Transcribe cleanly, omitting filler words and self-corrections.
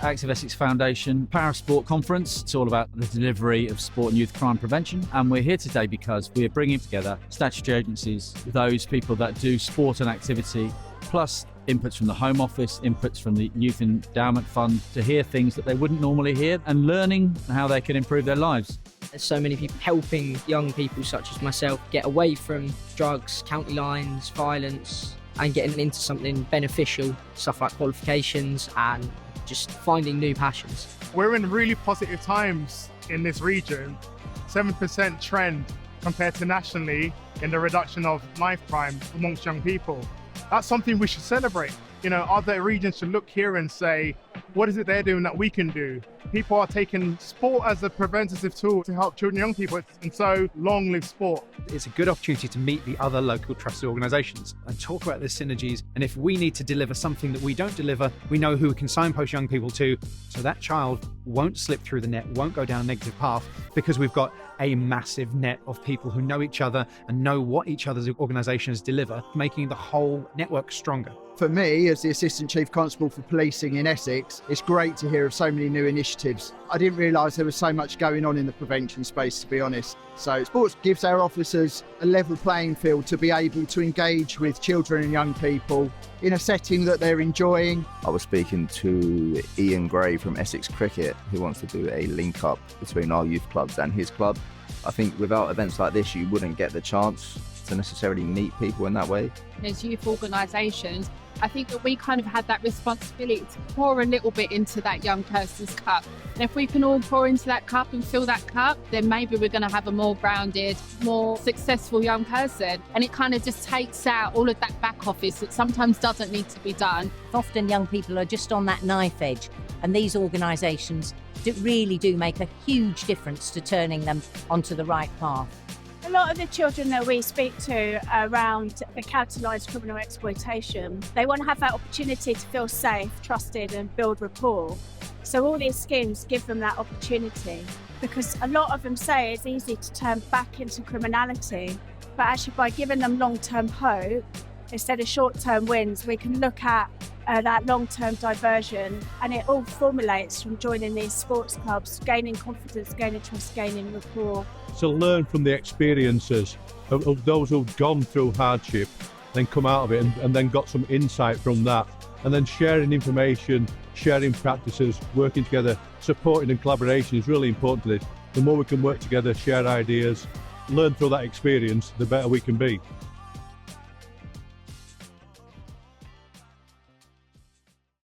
Active Essex Foundation Parasport Conference. It's all about the delivery of sport and youth crime prevention. And we're here today because we are bringing together statutory agencies, those people that do sport and activity, plus inputs from the Home Office, inputs from the Youth Endowment Fund, to hear things that they wouldn't normally hear and learning how they can improve their lives. There's so many people helping young people such as myself get away from drugs, county lines, violence, and getting into something beneficial, stuff like qualifications and just finding new passions. We're in really positive times in this region. 7% trend compared to nationally in the reduction of knife crime amongst young people. That's something we should celebrate. You know, other regions should look here and say, what is it they're doing that we can do? People are taking sport as a preventative tool to help children and young people, and so long live sport. It's a good opportunity to meet the other local trusted organisations and talk about the synergies. And if we need to deliver something that we don't deliver, we know who we can signpost young people to, so that child won't slip through the net, won't go down a negative path, because we've got a massive net of people who know each other and know what each other's organisations deliver, making the whole network stronger. For me, as the Assistant Chief Constable for Policing in Essex, it's great to hear of so many new initiatives. I didn't realise there was so much going on in the prevention space, to be honest. So sports gives our officers a level playing field to be able to engage with children and young people in a setting that they're enjoying. I was speaking to Ian Gray from Essex Cricket, who wants to do a link up between our youth clubs and his club. I think without events like this, you wouldn't get the chance to necessarily meet people in that way. As youth organisations, I think that we kind of had that responsibility to pour a little bit into that young person's cup. And if we can all pour into that cup and fill that cup, then maybe we're going to have a more grounded, more successful young person. And it kind of just takes out all of that back office that sometimes doesn't need to be done. Often young people are just on that knife edge, and these organisations really do make a huge difference to turning them onto the right path. A lot of the children that we speak to around the counter-lines criminal exploitation, they want to have that opportunity to feel safe, trusted and build rapport. So all these schemes give them that opportunity, because a lot of them say it's easy to turn back into criminality, but actually by giving them long-term hope, instead of short-term wins, we can look at that long-term diversion, and it all formulates from joining these sports clubs, gaining confidence, gaining trust, gaining rapport. To learn from the experiences of those who've gone through hardship, then come out of it and then got some insight from that, and then sharing information, sharing practices, working together, supporting and collaboration is really important to this. The more we can work together, share ideas, learn through that experience, the better we can be.